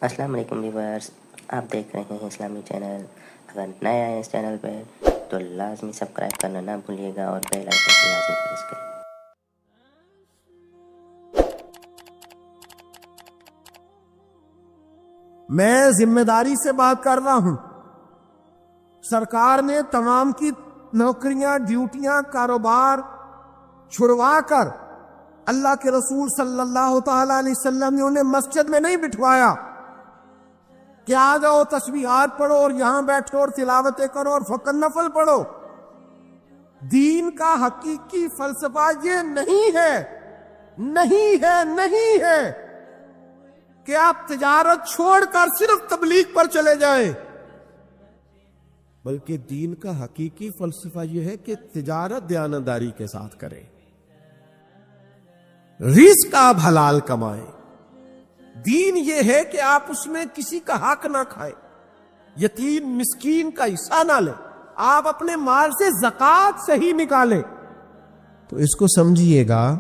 السلام علیکم ویورز، آپ دیکھ رہے ہیں اسلامی چینل۔ اگر نئے آئے اس چینل پہ تو لازمی سبسکرائب کرنا نہ بھولیے گا اور بیل آئکن کو لازمی پریس کریں۔ میں ذمہ داری سے بات کر رہا ہوں۔ سرکار نے تمام کی نوکریاں، ڈیوٹیاں، کاروبار چھڑوا کر اللہ کے رسول صلی اللہ تعالی علیہ وسلم نے انہیں مسجد میں نہیں بٹھوایا کہ آ جاؤ تسبیحات پڑھو اور یہاں بیٹھو اور تلاوتیں کرو اور فقط نفل پڑھو۔ دین کا حقیقی فلسفہ یہ نہیں ہے کہ آپ تجارت چھوڑ کر صرف تبلیغ پر چلے جائیں، بلکہ دین کا حقیقی فلسفہ یہ ہے کہ تجارت دیانتداری کے ساتھ کریں، رزق آپ حلال کمائیں۔ دین یہ ہے کہ آپ اس میں کسی کا حق نہ کھائیں، یتیم مسکین کا حصہ نہ لیں، آپ اپنے مال سے زکوٰۃ صحیح نکالیں۔ تو اس کو سمجھیے گا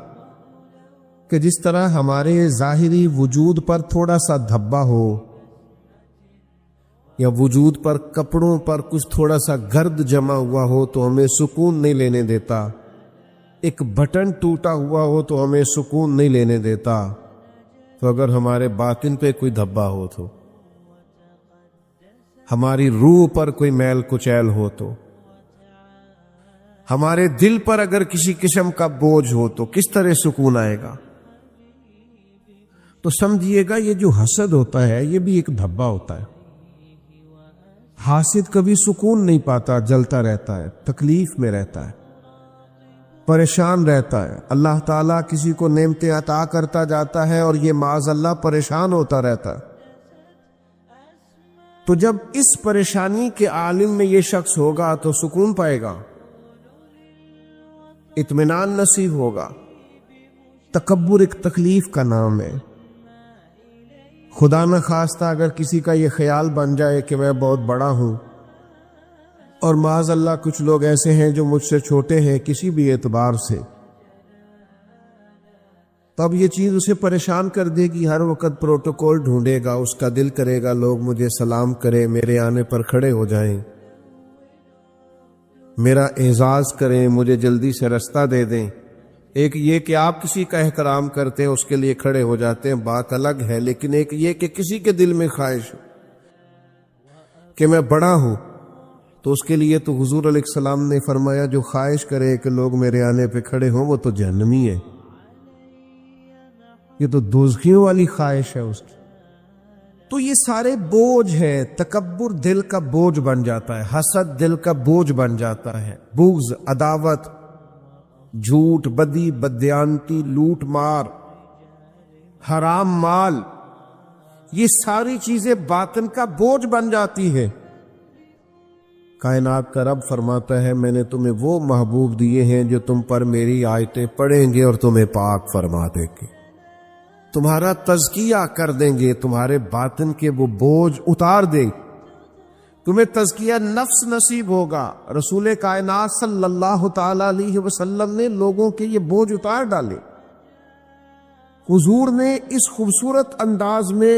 کہ جس طرح ہمارے ظاہری وجود پر تھوڑا سا دھبا ہو یا وجود پر کپڑوں پر کچھ تھوڑا سا گرد جمع ہوا ہو تو ہمیں سکون نہیں لینے دیتا، ایک بٹن ٹوٹا ہوا ہو تو ہمیں سکون نہیں لینے دیتا، تو اگر ہمارے باطن پہ کوئی دھبا ہو تو، ہماری روح پر کوئی میل کچیل ہو تو، ہمارے دل پر اگر کسی قسم کا بوجھ ہو تو کس طرح سکون آئے گا؟ تو سمجھیے گا یہ جو حسد ہوتا ہے یہ بھی ایک دھبا ہوتا ہے۔ حاسد کبھی سکون نہیں پاتا، جلتا رہتا ہے، تکلیف میں رہتا ہے، پریشان رہتا ہے۔ اللہ تعالیٰ کسی کو نعمتیں عطا کرتا جاتا ہے اور یہ معاذ اللہ پریشان ہوتا رہتا ہے۔ تو جب اس پریشانی کے عالم میں یہ شخص ہوگا تو سکون پائے گا، اطمینان نصیب ہوگا۔ تکبر ایک تکلیف کا نام ہے۔ خدا نہ خواستہ اگر کسی کا یہ خیال بن جائے کہ میں بہت بڑا ہوں، اور معاذ اللہ کچھ لوگ ایسے ہیں جو مجھ سے چھوٹے ہیں کسی بھی اعتبار سے، تب یہ چیز اسے پریشان کر دے گی، ہر وقت پروٹوکول ڈھونڈے گا، اس کا دل کرے گا لوگ مجھے سلام کریں، میرے آنے پر کھڑے ہو جائیں، میرا اعزاز کریں، مجھے جلدی سے رستہ دے دیں۔ ایک یہ کہ آپ کسی کا احترام کرتے ہیں، اس کے لیے کھڑے ہو جاتے ہیں، بات الگ ہے، لیکن ایک یہ کہ کسی کے دل میں خواہش کہ میں بڑا ہوں، تو اس کے لیے تو حضور علیہ السلام نے فرمایا جو خواہش کرے کہ لوگ میرے آنے پہ کھڑے ہوں وہ تو جہنمی ہے، یہ تو دوزخیوں والی خواہش ہے اس کی۔ تو یہ سارے بوجھ ہے۔ تکبر دل کا بوجھ بن جاتا ہے، حسد دل کا بوجھ بن جاتا ہے، بغض، عداوت، جھوٹ، بدی، بددیانتی، لوٹ مار، حرام مال، یہ ساری چیزیں باطن کا بوجھ بن جاتی ہے۔ کائنات کا رب فرماتا ہے میں نے تمہیں وہ محبوب دیے ہیں جو تم پر میری آیتیں پڑھیں گے اور تمہیں پاک فرما دیں گے، تمہارا تزکیہ کر دیں گے، تمہارے باطن کے وہ بوجھ اتار دیں، تمہیں تزکیہ نفس نصیب ہوگا۔ رسول کائنات صلی اللہ تعالی علیہ وسلم نے لوگوں کے یہ بوجھ اتار ڈالے۔ حضور نے اس خوبصورت انداز میں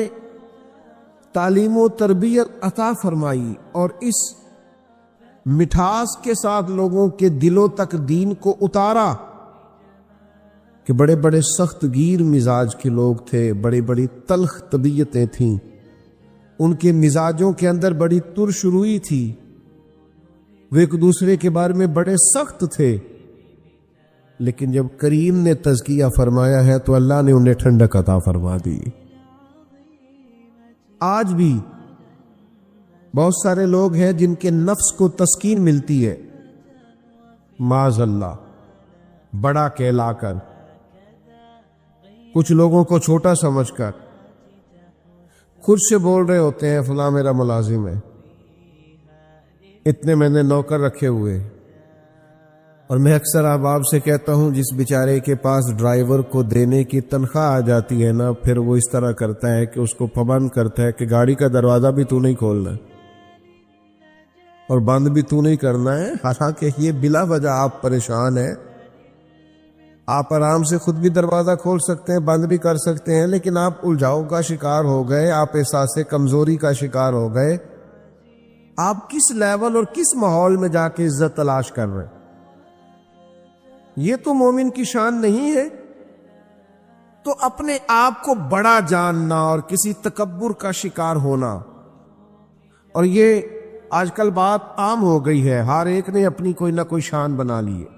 تعلیم و تربیت عطا فرمائی اور اس مٹھاس کے ساتھ لوگوں کے دلوں تک دین کو اتارا کہ بڑے بڑے سخت گیر مزاج کے لوگ تھے، بڑی بڑی تلخ طبیعتیں تھیں، ان کے مزاجوں کے اندر بڑی ترش روئی تھی، وہ ایک دوسرے کے بارے میں بڑے سخت تھے، لیکن جب کریم نے تزکیہ فرمایا ہے تو اللہ نے انہیں ٹھنڈک عطا فرما دی۔ آج بھی بہت سارے لوگ ہیں جن کے نفس کو تسکین ملتی ہے، معاذ اللہ بڑا کہلا کر، کچھ لوگوں کو چھوٹا سمجھ کر خود سے بول رہے ہوتے ہیں فلاں میرا ملازم ہے، اتنے میں نے نوکر رکھے ہوئے۔ اور میں اکثر احباب سے کہتا ہوں جس بیچارے کے پاس ڈرائیور کو دینے کی تنخواہ آ جاتی ہے نا، پھر وہ اس طرح کرتا ہے کہ اس کو پابند کرتا ہے کہ گاڑی کا دروازہ بھی تو نہیں کھولنا اور بند بھی تو نہیں کرنا ہے، حالانکہ یہ بلا وجہ آپ پریشان ہیں، آپ آرام سے خود بھی دروازہ کھول سکتے ہیں، بند بھی کر سکتے ہیں، لیکن آپ الجھاؤ کا شکار ہو گئے، آپ احساس کمزوری کا شکار ہو گئے۔ آپ کس لیول اور کس ماحول میں جا کے عزت تلاش کر رہے ہیں؟ یہ تو مومن کی شان نہیں ہے۔ تو اپنے آپ کو بڑا جاننا اور کسی تکبر کا شکار ہونا، اور یہ آج کل بات عام ہو گئی ہے، ہر ایک نے اپنی کوئی نہ کوئی شان بنا لی ہے۔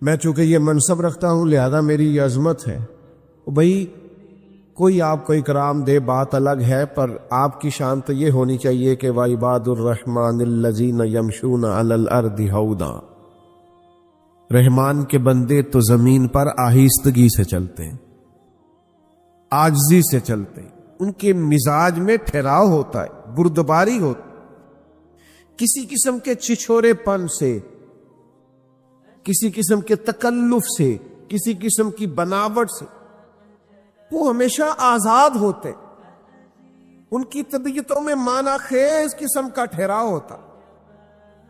میں چونکہ یہ منصب رکھتا ہوں لہذا میری یہ عظمت ہے۔ بھئی کوئی آپ کو اکرام دے بات الگ ہے، پر آپ کی شان تو یہ ہونی چاہیے کہ وَعِبَادُ الرَّحْمَنِ الَّذِينَ يَمْشُونَ عَلَى الْأَرْضِ هَوْنًا، رحمان کے بندے تو زمین پر آہستگی سے چلتے ہیں، عاجزی سے چلتے ہیں، ان کے مزاج میں ٹھہراؤ ہوتا ہے، بردباری ہوتی، کسی قسم کے چھچھورے پن سے، کسی قسم کے تکلف سے، کسی قسم کی بناوٹ سے وہ ہمیشہ آزاد ہوتے، ان کی طبیعتوں میں معنی خیز قسم کا ٹھہراؤ ہوتا،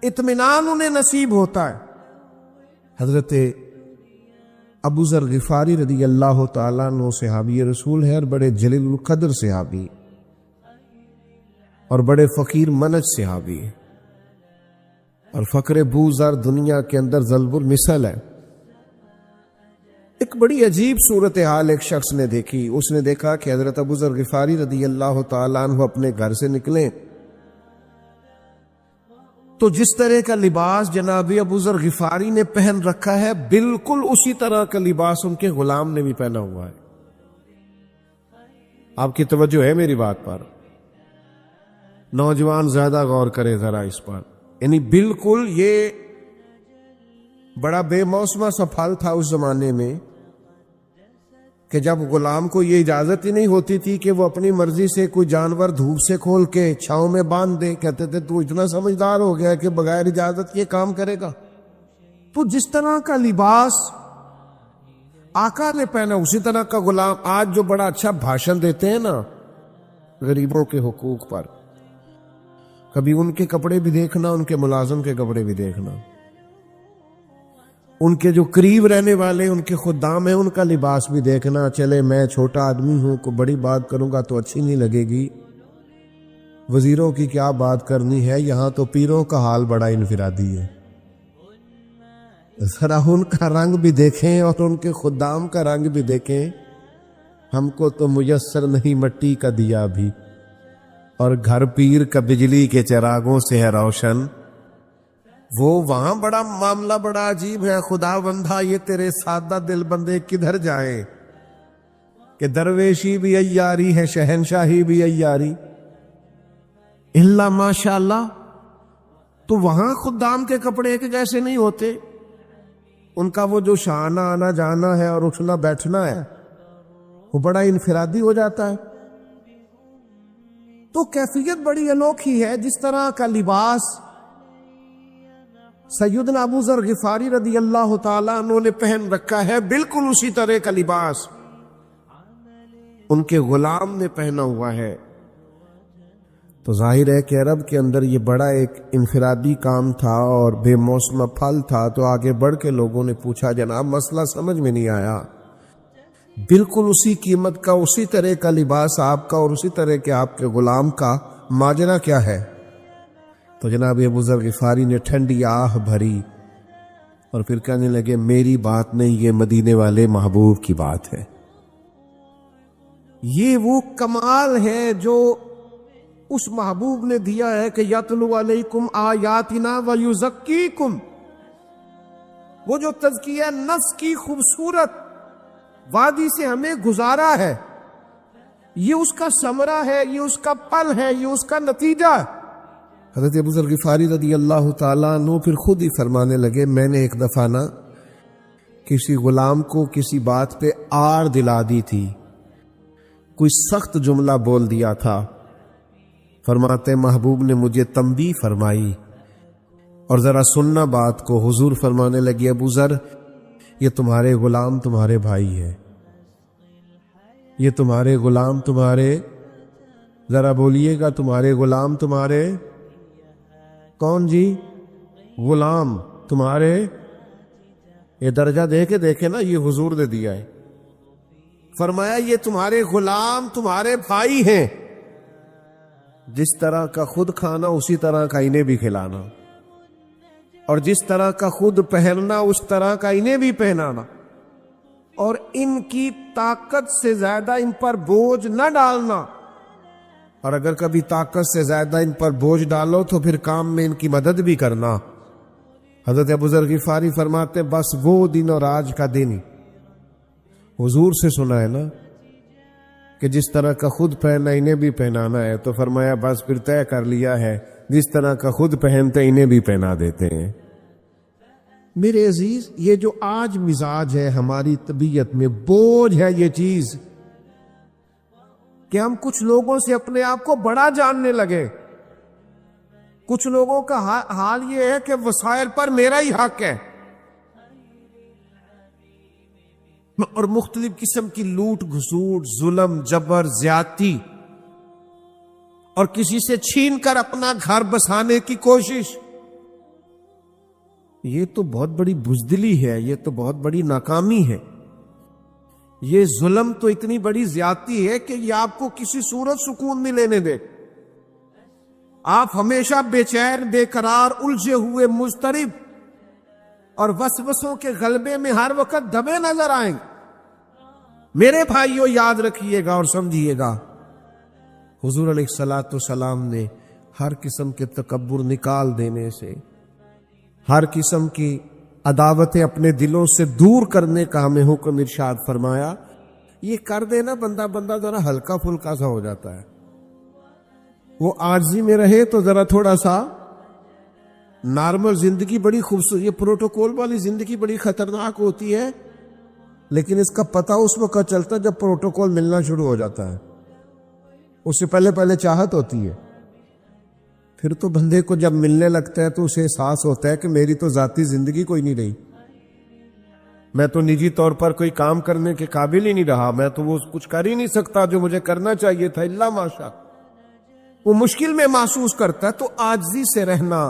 اطمینان انہیں نصیب ہوتا ہے۔ حضرت ابو ذر غفاری رضی اللہ تعالیٰ عنہ صحابی رسول ہے، اور بڑے جلیل القدر صحابی اور بڑے فقیر منج صحابی ہے، اور فقر ابو ذر دنیا کے اندر ضرب المثل ہے۔ ایک بڑی عجیب صورتحال ایک شخص نے دیکھی، اس نے دیکھا کہ حضرت ابو ذر غفاری رضی اللہ تعالیٰ عنہ اپنے گھر سے نکلے تو جس طرح کا لباس جناب ابو ذر غفاری نے پہن رکھا ہے بالکل اسی طرح کا لباس ان کے غلام نے بھی پہنا ہوا ہے۔ آپ کی توجہ ہے میری بات پر؟ نوجوان زیادہ غور کرے ذرا اس پر، یعنی بالکل یہ بڑا بے موسمہ سا پھل تھا اس زمانے میں کہ جب غلام کو یہ اجازت ہی نہیں ہوتی تھی کہ وہ اپنی مرضی سے کوئی جانور دھوپ سے کھول کے چھاؤں میں باندھ دے، کہتے تھے تو اتنا سمجھدار ہو گیا کہ بغیر اجازت یہ کام کرے گا۔ تو جس طرح کا لباس آقا نے پہنا اسی طرح کا غلام، آج جو بڑا اچھا بھاشن دیتے ہیں نا غریبوں کے حقوق پر، کبھی ان کے کپڑے بھی دیکھنا، ان کے ملازم کے کپڑے بھی دیکھنا، ان کے جو قریب رہنے والے ان کے خدام ہیں ان کا لباس بھی دیکھنا۔ چلے میں چھوٹا آدمی ہوں، کوئی بڑی بات کروں گا تو اچھی نہیں لگے گی، وزیروں کی کیا بات کرنی ہے، یہاں تو پیروں کا حال بڑا انفرادی ہے، ذرا ان کا رنگ بھی دیکھیں اور ان کے خدام کا رنگ بھی دیکھیں۔ ہم کو تو میسر نہیں مٹی کا دیا بھی، اور گھر پیر کا بجلی کے چراغوں سے ہے روشن۔ وہ وہاں بڑا معاملہ بڑا عجیب ہے، خدا بندہ یہ تیرے سادہ دل بندے کدھر جائیں کہ درویشی بھی عیاری ہے، شہنشاہی بھی عیاری، اللہ ماشاء اللہ۔ تو وہاں خدام کے کپڑے ایک جیسے نہیں ہوتے، ان کا وہ جو شانہ آنا جانا ہے اور اٹھنا بیٹھنا ہے وہ بڑا انفرادی ہو جاتا ہے۔ تو کیفیت بڑی انوکھی ہے، جس طرح کا لباس سیدنا ابو ذر غفاری رضی اللہ تعالیٰ عنہ نے پہن رکھا ہے بالکل اسی طرح کا لباس ان کے غلام نے پہنا ہوا ہے۔ تو ظاہر ہے کہ عرب کے اندر یہ بڑا ایک انفرادی کام تھا اور بے موسم پھل تھا۔ تو آگے بڑھ کے لوگوں نے پوچھا جناب مسئلہ سمجھ میں نہیں آیا، بالکل اسی قیمت کا اسی طرح کا لباس آپ کا اور اسی طرح کے آپ کے غلام کا، ماجرا کیا ہے؟ تو جناب ابو ذر غفاری نے ٹھنڈی آہ بھری اور پھر کہنے لگے میری بات نہیں، یہ مدینے والے محبوب کی بات ہے۔ یہ وہ کمال ہے جو اس محبوب نے دیا ہے کہ یتلو علیکم آیاتنا ویزکیکم، وہ جو تزکیہ نفس کی خوبصورت وادی سے ہمیں گزارا ہے، یہ اس کا ثمرہ ہے، یہ اس کا پھل ہے، یہ اس کا نتیجہ ہے۔ حضرت ابو ذر غفاری رضی اللہ تعالیٰ عنہ پھر خود ہی فرمانے لگے میں نے ایک دفعہ نا کسی غلام کو کسی بات پہ آر دلا دی تھی، کوئی سخت جملہ بول دیا تھا، فرماتے محبوب نے مجھے تنبیہ فرمائی اور ذرا سننا بات کو، حضور فرمانے لگے ابو ذر یہ تمہارے غلام تمہارے بھائی ہے، یہ تمہارے غلام تمہارے، ذرا بولیے گا تمہارے غلام تمہارے کون جی؟ غلام تمہارے یہ درجہ دے کے دیکھے نا، یہ حضور نے دیا ہے. فرمایا یہ تمہارے غلام تمہارے بھائی ہیں، جس طرح کا خود کھانا اسی طرح کا انہیں بھی کھلانا، اور جس طرح کا خود پہننا اس طرح کا انہیں بھی پہنانا، اور ان کی طاقت سے زیادہ ان پر بوجھ نہ ڈالنا، اور اگر کبھی طاقت سے زیادہ ان پر بوجھ ڈالو تو پھر کام میں ان کی مدد بھی کرنا. حضرت ابو ذر غفاری فرماتے بس وہ دن اور آج کا دن حضور سے سنا ہے نا کہ جس طرح کا خود پہننا انہیں بھی پہنانا ہے، تو فرمایا بس پھر طے کر لیا ہے، جس طرح کا خود پہنتے انہیں بھی پہنا دیتے ہیں. میرے عزیز، یہ جو آج مزاج ہے ہماری طبیعت میں، بوجھ ہے یہ چیز کہ ہم کچھ لوگوں سے اپنے آپ کو بڑا جاننے لگے. کچھ لوگوں کا حال یہ ہے کہ وسائل پر میرا ہی حق ہے، اور مختلف قسم کی لوٹ گھسوٹ، ظلم، جبر، زیادتی، اور کسی سے چھین کر اپنا گھر بسانے کی کوشش. یہ تو بہت بڑی بزدلی ہے، یہ تو بہت بڑی ناکامی ہے. یہ ظلم تو اتنی بڑی زیادتی ہے کہ یہ آپ کو کسی صورت سکون نہیں لینے دے. آپ ہمیشہ بے چین، بے قرار، الجھے ہوئے، مضطرب اور وسوسوں کے غلبے میں ہر وقت دبے نظر آئیں. میرے بھائیوں، یاد رکھیے گا اور سمجھیے گا، حضور علیہ الصلوۃ والسلام نے ہر قسم کے تکبر نکال دینے سے، ہر قسم کی عداوتیں اپنے دلوں سے دور کرنے کا ہمیں حکم ارشاد فرمایا. یہ کر دینا بندہ ذرا ہلکا پھلکا سا ہو جاتا ہے. وہ عاجزی میں رہے تو ذرا تھوڑا سا نارمل زندگی بڑی خوبصورت. یہ پروٹوکول والی زندگی بڑی خطرناک ہوتی ہے، لیکن اس کا پتہ اس وقت چلتا ہے جب پروٹوکول ملنا شروع ہو جاتا ہے. اس سے پہلے چاہت ہوتی ہے، پھر تو بندے کو جب ملنے لگتا ہے تو اسے احساس ہوتا ہے کہ میری تو ذاتی زندگی کوئی نہیں رہی، میں تو نجی طور پر کوئی کام کرنے کے قابل ہی نہیں رہا، میں تو وہ کچھ کر ہی نہیں سکتا جو مجھے کرنا چاہیے تھا، الا ماشاء. وہ مشکل میں محسوس کرتا ہے. تو عاجزی سے رہنا،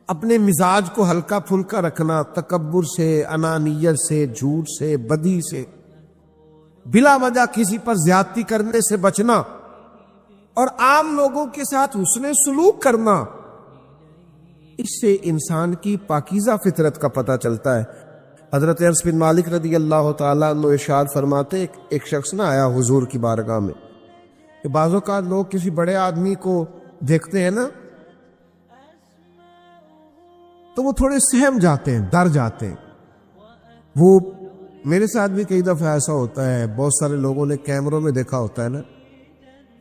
اپنے مزاج کو ہلکا پھلکا رکھنا، تکبر سے، انانیت سے، جھوٹ سے، بدی سے، بلا وجہ کسی پر زیادتی کرنے سے بچنا، اور عام لوگوں کے ساتھ حسن سلوک کرنا. اس سے انسان کی پاکیزہ فطرت کا پتہ چلتا ہے. حضرت انس بن مالک رضی اللہ تعالیٰ عنہ ارشاد فرماتے ایک شخص نہ آیا حضور کی بارگاہ میں کہ بعض اوقات لوگ کسی بڑے آدمی کو دیکھتے ہیں نا تو وہ تھوڑے سہم جاتے ہیں، ڈر جاتے ہیں. وہ میرے ساتھ بھی کئی دفعہ ایسا ہوتا ہے، بہت سارے لوگوں نے کیمروں میں دیکھا ہوتا ہے نا،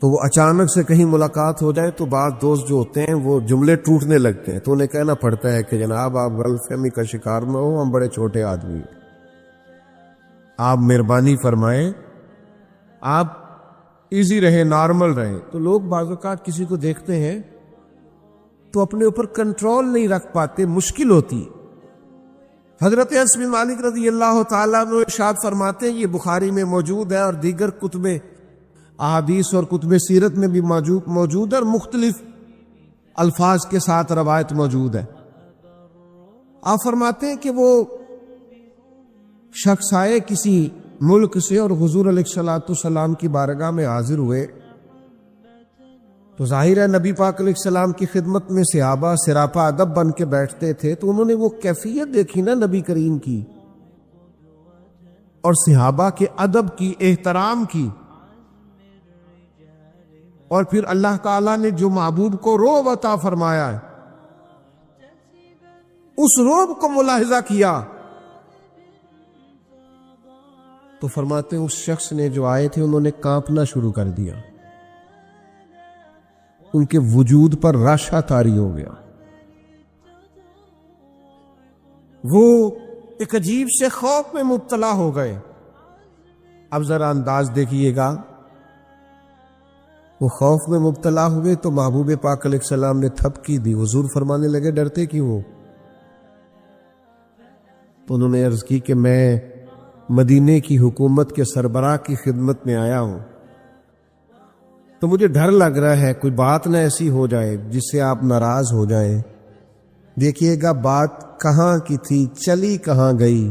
تو وہ اچانک سے کہیں ملاقات ہو جائے تو بعض دوست جو ہوتے ہیں وہ جملے ٹوٹنے لگتے ہیں، تو انہیں کہنا پڑتا ہے کہ جناب آپ غلط فہمی کا شکار نہ ہو، ہم بڑے چھوٹے آدمی ہیں، آپ مہربانی فرمائیں، آپ ایزی رہیں، نارمل رہیں. تو لوگ بعض اوقات کسی کو دیکھتے ہیں تو اپنے اوپر کنٹرول نہیں رکھ پاتے، مشکل ہوتی. حضرت انس بن مالک رضی اللہ تعالیٰ عنہ ارشاد فرماتے ہیں، یہ بخاری میں موجود ہے اور دیگر کتب احادیث اور کتب سیرت میں بھی موجود ہے، اور مختلف الفاظ کے ساتھ روایت موجود ہے. آپ فرماتے ہیں کہ وہ شخص آئے کسی ملک سے اور حضور علیہ الصلوۃ والسلام کی بارگاہ میں حاضر ہوئے، تو ظاہر ہے نبی پاک علیہ السلام کی خدمت میں صحابہ سراپا ادب بن کے بیٹھتے تھے. تو انہوں نے وہ کیفیت دیکھی نا نبی کریم کی، اور صحابہ کے ادب کی، احترام کی، اور پھر اللہ تعالیٰ نے جو محبوب کو رعب عطا فرمایا ہے اس رعب کو ملاحظہ کیا. تو فرماتے ہیں اس شخص نے جو آئے تھے انہوں نے کانپنا شروع کر دیا، ان کے وجود پر راشا طاری ہو گیا. وہ ایک عجیب سے خوف میں مبتلا ہو گئے. اب ذرا انداز دیکھیے گا، وہ خوف میں مبتلا ہوئے تو محبوب پاک علیہ السلام نے تھپکی دی. حضور فرمانے لگے ڈرتے کیوں ہو؟ تو انہوں نے عرض کی کہ میں مدینے کی حکومت کے سربراہ کی خدمت میں آیا ہوں، تو مجھے ڈر لگ رہا ہے کوئی بات نہ ایسی ہو جائے جس سے آپ ناراض ہو جائیں. دیکھیے گا بات کہاں کی تھی، چلی کہاں گئی۔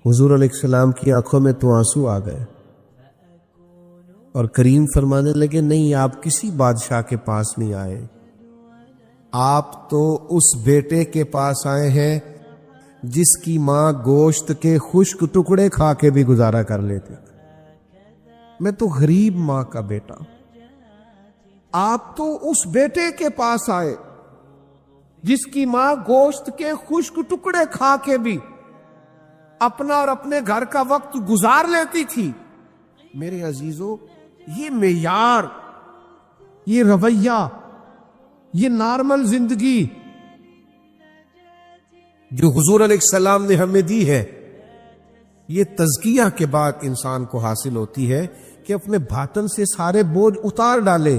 حضور علیہ السلام کی آنکھوں میں تو آنسو آ گئے اور کریم فرمانے لگے نہیں، آپ کسی بادشاہ کے پاس نہیں آئے، آپ تو اس بیٹے کے پاس آئے ہیں جس کی ماں گوشت کے خشک ٹکڑے کھا کے بھی گزارا کر لیتے۔ میں تو غریب ماں کا بیٹا، آپ تو اس بیٹے کے پاس آئے جس کی ماں گوشت کے خشک ٹکڑے کھا کے بھی اپنا اور اپنے گھر کا وقت گزار لیتی تھی۔ میرے عزیزو، یہ معیار، یہ رویہ، یہ نارمل زندگی جو حضور علیہ السلام نے ہمیں دی ہے، یہ تزکیہ کے بعد انسان کو حاصل ہوتی ہے کہ اپنے باطن سے سارے بوجھ اتار ڈالے۔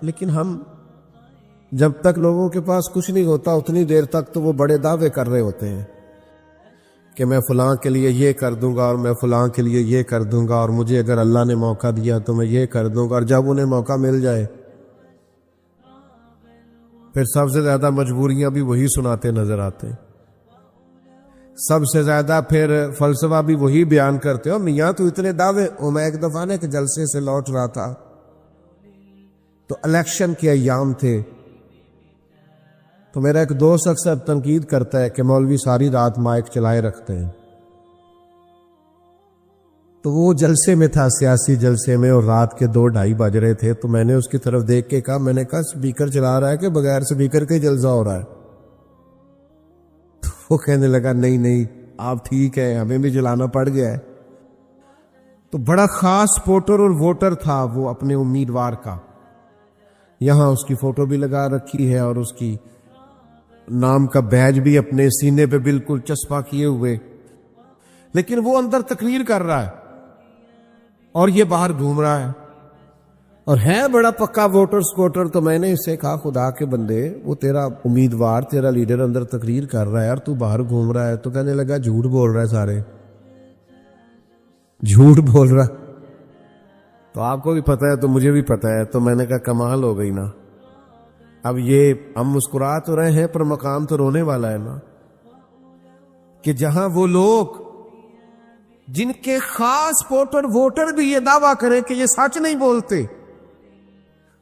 لیکن ہم جب تک لوگوں کے پاس کچھ نہیں ہوتا اتنی دیر تک تو وہ بڑے دعوے کر رہے ہوتے ہیں کہ میں فلاں کے لیے یہ کر دوں گا اور میں فلاں کے لیے یہ کر دوں گا اور مجھے اگر اللہ نے موقع دیا تو میں یہ کر دوں گا، اور جب انہیں موقع مل جائے پھر سب سے زیادہ مجبوریاں بھی وہی سناتے نظر آتے ہیں، سب سے زیادہ پھر فلسفہ بھی وہی بیان کرتے ہو۔ میاں تو اتنے دعوے، میں ایک دفعہ نے کہ جلسے سے لوٹ رہا تھا تو الیکشن کے ایام تھے، تو میرا ایک دوست اکثر تنقید کرتا ہے کہ مولوی ساری رات مائک چلائے رکھتے ہیں، تو وہ جلسے میں تھا، سیاسی جلسے میں، اور رات کے 2-2:30 بج رہے تھے، تو میں نے اس کی طرف دیکھ کے کہا، میں نے کہا سپیکر چلا رہا ہے کہ بغیر سپیکر کے جلسہ ہو رہا ہے؟ تو وہ کہنے لگا نہیں آپ ٹھیک ہے، ہمیں بھی جلانا پڑ گیا ہے۔ تو بڑا خاص سپورٹر اور ووٹر تھا وہ اپنے امیدوار کا، یہاں اس کی فوٹو بھی لگا رکھی ہے اور اس کی نام کا بیج بھی اپنے سینے پہ بالکل چسپاں کیے ہوئے، لیکن وہ اندر تقریر کر رہا ہے اور یہ باہر گھوم رہا ہے اور ہے بڑا پکا ووٹر سپورٹر۔ تو میں نے اس سے کہا خدا کے بندے، وہ تیرا امیدوار، تیرا لیڈر اندر تقریر کر رہا ہے اور تو باہر گھوم رہا ہے۔ تو کہنے لگا جھوٹ بول رہا ہے، سارے جھوٹ بول رہا۔ تو آپ کو بھی پتا ہے تو مجھے بھی پتا ہے، تو میں نے کہا کمال ہو گئی نا، اب یہ ہم مسکرا تو رہے ہیں پر مقام تو رونے والا ہے نا، کہ جہاں وہ لوگ جن کے خاص سپورٹر ووٹر بھی یہ دعویٰ کریں کہ یہ سچ نہیں بولتے،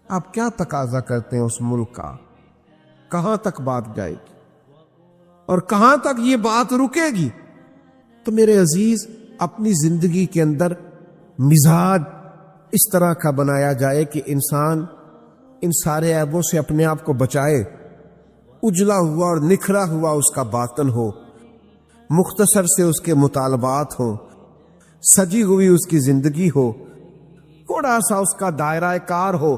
آپ کیا تقاضا کرتے ہیں اس ملک کا؟ کہاں تک بات جائے گی اور کہاں تک یہ بات رکے گی؟ تو میرے عزیز، اپنی زندگی کے اندر مزاج اس طرح کا بنایا جائے کہ انسان ان سارے عیبوں سے اپنے آپ کو بچائے، اجلا ہوا اور نکھرا ہوا اس کا باطن ہو، مختصر سے اس کے مطالبات ہوں، سجی ہوئی اس کی زندگی ہو، تھوڑا سا اس کا دائرہ کار ہو،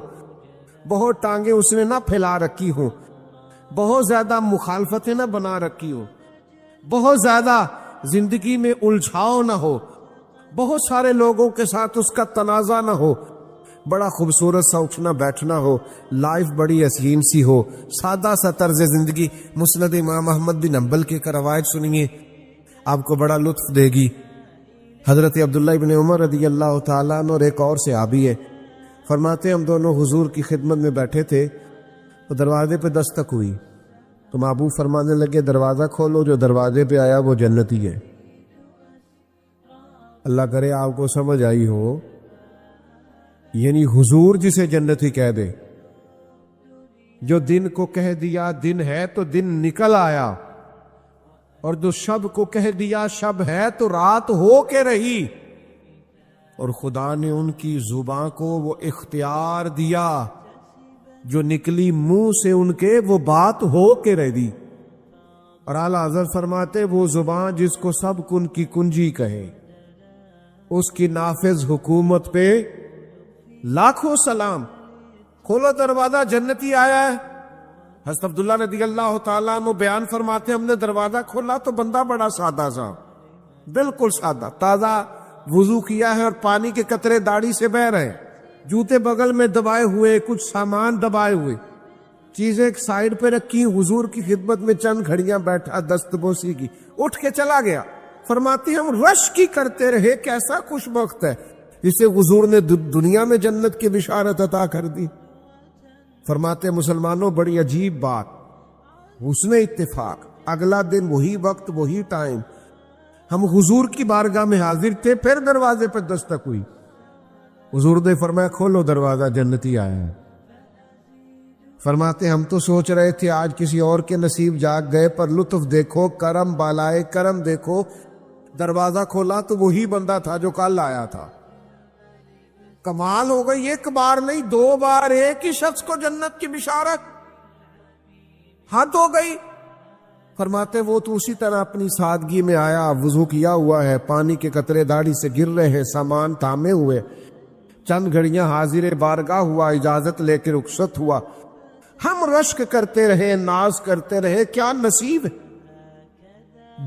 بہت ٹانگیں اس نے نہ پھیلا رکھی ہوں، بہت زیادہ مخالفتیں نہ بنا رکھی ہوں، بہت زیادہ زندگی میں الجھاؤ نہ ہو، بہت سارے لوگوں کے ساتھ اس کا تنازع نہ ہو، بڑا خوبصورت سا اٹھنا بیٹھنا ہو، لائف بڑی حسین سی ہو، سادہ سا طرز زندگی۔ مسند امام احمد بن حنبل کے روایت سنیے، آپ کو بڑا لطف دے گی۔ حضرت عبداللہ ابن عمر رضی اللہ تعالیٰ عنہ اور ایک اور صحابی ہے، فرماتے ہم دونوں حضور کی خدمت میں بیٹھے تھے تو دروازے پہ دستک ہوئی، تو محبوب فرمانے لگے دروازہ کھولو، جو دروازے پہ آیا وہ جنتی ہے۔ اللہ کرے آپ کو سمجھ آئی ہو، یعنی حضور جسے جنتی کہہ دے، جو دن کو کہہ دیا دن ہے تو دن نکل آیا، اور جو شب کو کہہ دیا شب ہے تو رات ہو کے رہی، اور خدا نے ان کی زباں کو وہ اختیار دیا، جو نکلی منہ سے ان کے وہ بات ہو کے رہی۔ اور اعلیٰ حضرت فرماتے وہ زبان جس کو سب کن کی کنجی کہے، اس کی نافذ حکومت پہ لاکھوں سلام۔ کھولو دروازہ، جنتی آیا ہے۔ حضرت عبداللہ رضی اللہ تعالیٰ عنہ بیان فرماتے ہم نے دروازہ کھولا تو بندہ بڑا سادہ سا، بالکل سادہ، تازہ وضو کیا ہے اور پانی کے قطرے داڑھی سے بہہ رہے، جوتے بغل میں دبائے ہوئے، کچھ سامان دبائے ہوئے، چیزیں ایک سائیڈ پہ رکھی، حضور کی خدمت میں چند گھڑیاں بیٹھا، دست بوسی کی، اٹھ کے چلا گیا۔ فرماتی ہم رش کی کرتے رہے، کیسا خوش وقت ہے جسے حضور نے دنیا میں جنت کی بشارت عطا کر دی۔ فرماتے مسلمانوں بڑی عجیب بات، حسن اتفاق، اگلا دن وہی وقت وہی ٹائم، ہم حضور کی بارگاہ میں حاضر تھے، پھر دروازے پہ دستک ہوئی، حضور نے فرمایا کھولو دروازہ، جنتی آیا ہے۔ فرماتے ہم تو سوچ رہے تھے آج کسی اور کے نصیب جاگ گئے، پر لطف دیکھو، کرم بالائے کرم دیکھو، دروازہ کھولا تو وہی بندہ تھا جو کل آیا تھا۔ کمال ہو گئی، ایک بار نہیں 2 بار ایک ہی شخص کو جنت کی بشارت، حد ہو گئی۔ فرماتے وہ تو اسی طرح اپنی سادگی میں آیا، وضو کیا ہوا ہے، پانی کے قطرے داڑھی سے گر رہے ہیں، سامان تھامے ہوئے، چند گھڑیاں حاضر بارگاہ ہوا، اجازت لے کے رخصت ہوا، ہم رشک کرتے رہے، ناز کرتے رہے، کیا نصیب ہے۔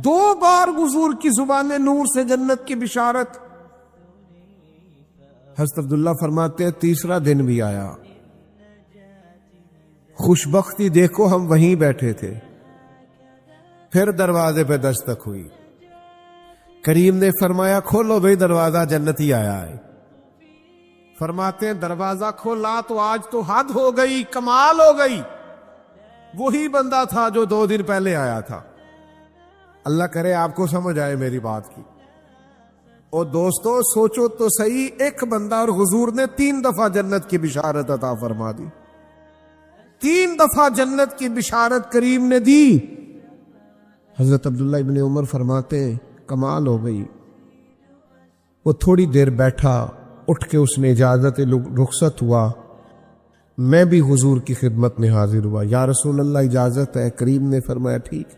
2 بار حضور کی زبان نور سے جنت کی بشارت۔ حضرت عبداللہ فرماتے ہیں تیسرا دن بھی آیا، خوشبختی دیکھو ہم وہیں بیٹھے تھے، پھر دروازے پہ دستک ہوئی، کریم نے فرمایا کھولو بھئی دروازہ، جنتی آیا ہے۔ فرماتے ہیں دروازہ کھولا تو آج تو حد ہو گئی، کمال ہو گئی، وہی بندہ تھا جو 2 دن پہلے آیا تھا۔ اللہ کرے آپ کو سمجھ آئے میری بات کی۔ اور دوستو سوچو تو صحیح، ایک بندہ اور حضور نے 3 دفعہ جنت کی بشارت عطا فرما دی، 3 دفعہ جنت کی بشارت کریم نے دی۔ حضرت عبداللہ ابن عمر فرماتے کمال ہو گئی۔ وہ تھوڑی دیر بیٹھا، اٹھ کے اس نے اجازت رخصت ہوا، میں بھی حضور کی خدمت میں حاضر ہوا، یا رسول اللہ اجازت ہے؟ کریم نے فرمایا ٹھیک۔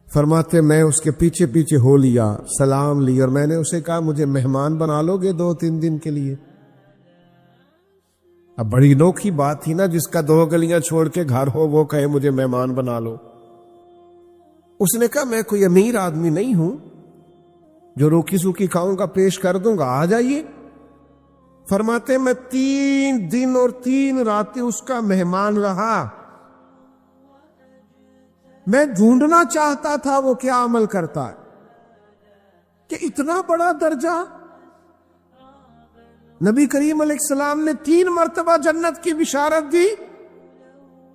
فرماتے میں اس کے پیچھے پیچھے ہو لیا، سلام لی، اور میں نے اسے کہا مجھے مہمان بنا لو گے 2-3 دن کے لیے؟ اب بڑی انوکھی بات تھی نا، جس کا 2 گلیاں چھوڑ کے گھر ہو وہ کہے مجھے مہمان بنا لو۔ اس نے کہا میں کوئی امیر آدمی نہیں ہوں جو روکی سوکی کھاؤں گا پیش کر دوں گا، آ جائیے۔ فرماتے میں 3 دن اور 3 راتیں اس کا مہمان رہا۔ میں ڈھونڈنا چاہتا تھا وہ کیا عمل کرتا ہے کہ اتنا بڑا درجہ۔ نبی کریم علیہ السلام نے 3 مرتبہ جنت کی بشارت دی،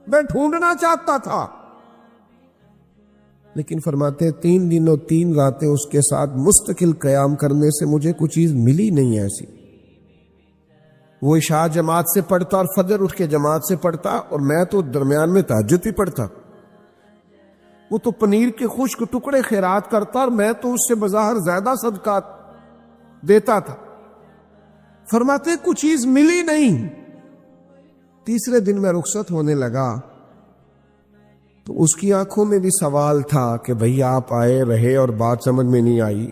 میں ڈھونڈنا چاہتا تھا، لیکن فرماتے 3 دن اور 3 راتیں اس کے ساتھ مستقل قیام کرنے سے مجھے کوئی چیز ملی نہیں ایسی۔ وہ عشاء جماعت سے پڑھتا اور فجر اٹھ کے جماعت سے پڑھتا، اور میں تو درمیان میں تہجد ہی پڑھتا۔ وہ تو پنیر کے خشک ٹکڑے خیرات کرتا اور میں تو اس سے بظاہر زیادہ صدقات دیتا تھا۔ فرماتے کچھ چیز ملی نہیں۔ تیسرے دن میں رخصت ہونے لگا تو اس کی آنکھوں میں بھی سوال تھا کہ بھئی آپ آئے رہے اور بات سمجھ میں نہیں آئی،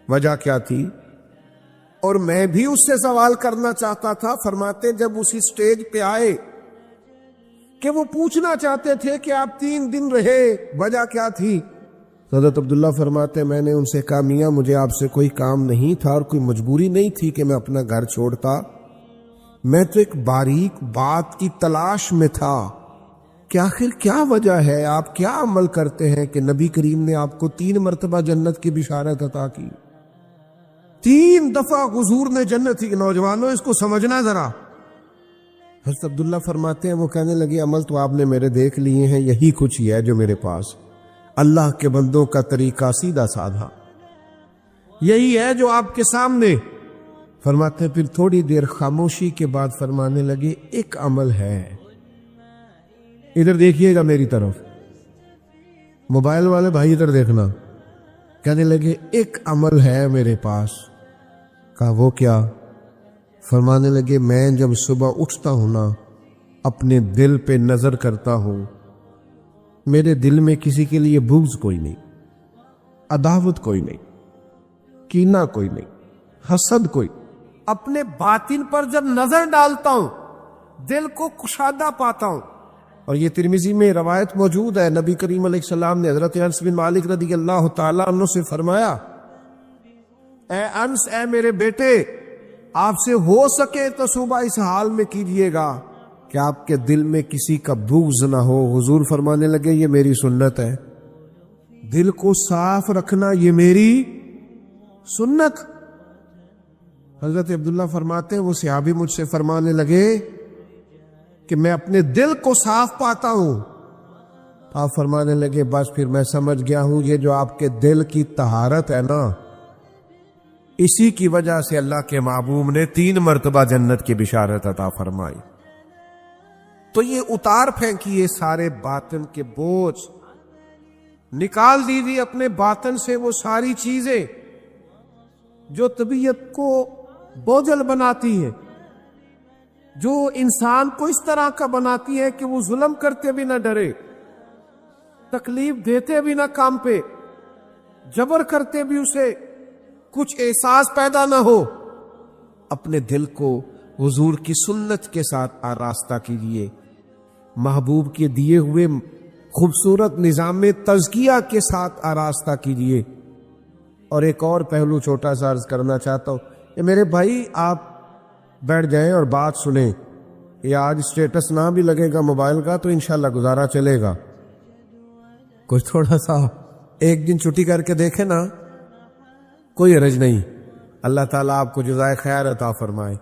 وجہ کیا تھی؟ اور میں بھی اس سے سوال کرنا چاہتا تھا۔ فرماتے جب اسی سٹیج پہ آئے کہ وہ پوچھنا چاہتے تھے کہ آپ 3 دن رہے، وجہ کیا تھی؟ حضرت عبداللہ فرماتے میں نے ان سے کہا میاں مجھے آپ سے کوئی کام نہیں تھا اور کوئی مجبوری نہیں تھی کہ میں اپنا گھر چھوڑتا، میں تو ایک باریک بات کی تلاش میں تھا کہ آخر کیا وجہ ہے، آپ کیا عمل کرتے ہیں کہ نبی کریم نے آپ کو 3 مرتبہ جنت کی بشارت عطا کی، 3 دفعہ حضور نے جنت کی۔ نوجوانوں اس کو سمجھنا ذرا۔ حضرت عبداللہ فرماتے ہیں وہ کہنے لگے عمل تو آپ نے میرے دیکھ لیے ہیں، یہی کچھ ہی ہے جو میرے پاس، اللہ کے بندوں کا طریقہ سیدھا سادھا یہی ہے جو آپ کے سامنے۔ فرماتے ہیں پھر تھوڑی دیر خاموشی کے بعد فرمانے لگے ایک عمل ہے، ادھر دیکھیے گا میری طرف، موبائل والے بھائی ادھر دیکھنا۔ کہنے لگے ایک عمل ہے میرے پاس۔ کہا وہ کیا؟ فرمانے لگے میں جب صبح اٹھتا ہوں نا، اپنے دل پہ نظر کرتا ہوں، میرے دل میں کسی کے لیے بغض کوئی نہیں، عداوت کوئی نہیں، کینہ کوئی نہیں، حسد کوئی۔ اپنے باطن پر جب نظر ڈالتا ہوں دل کو کشادہ پاتا ہوں۔ اور یہ ترمذی میں روایت موجود ہے، نبی کریم علیہ السلام نے حضرت انس بن مالک رضی اللہ تعالیٰ عنہ سے فرمایا اے انس، اے میرے بیٹے، آپ سے ہو سکے تو صبح اس حال میں کیجئے گا کہ آپ کے دل میں کسی کا بغض نہ ہو۔ حضور فرمانے لگے یہ میری سنت ہے، دل کو صاف رکھنا یہ میری سنت۔ حضرت عبداللہ فرماتے ہیں وہ صحابی مجھ سے فرمانے لگے کہ میں اپنے دل کو صاف پاتا ہوں آپ فرمانے لگے بس پھر میں سمجھ گیا ہوں یہ جو آپ کے دل کی طہارت ہے نا، اسی کی وجہ سے اللہ کے محبوب نے 3 مرتبہ جنت کی بشارت عطا فرمائی۔ تو یہ اتار پھینکیے سارے باطن کے بوجھ، نکال دیجیے اپنے باطن سے وہ ساری چیزیں جو طبیعت کو بوجھل بناتی ہے، جو انسان کو اس طرح کا بناتی ہے کہ وہ ظلم کرتے بھی نہ ڈرے، تکلیف دیتے بھی نہ کام پہ، جبر کرتے بھی اسے کچھ احساس پیدا نہ ہو۔ اپنے دل کو حضور کی سنت کے ساتھ آراستہ کیجیے، محبوب کے دیے ہوئے خوبصورت نظام تزکیہ کے ساتھ آراستہ کیجیے۔ اور ایک اور پہلو چھوٹا سا عرض کرنا چاہتا ہوں کہ میرے بھائی آپ بیٹھ جائیں اور بات سنیں، یہ آج اسٹیٹس نہ بھی لگے گا موبائل کا تو انشاءاللہ گزارا چلے گا، کچھ تھوڑا سا ایک دن چھٹی کر کے دیکھیں نا، کوئی حرج نہیں، اللہ تعالیٰ آپ کو جزائے خیر عطا فرمائے۔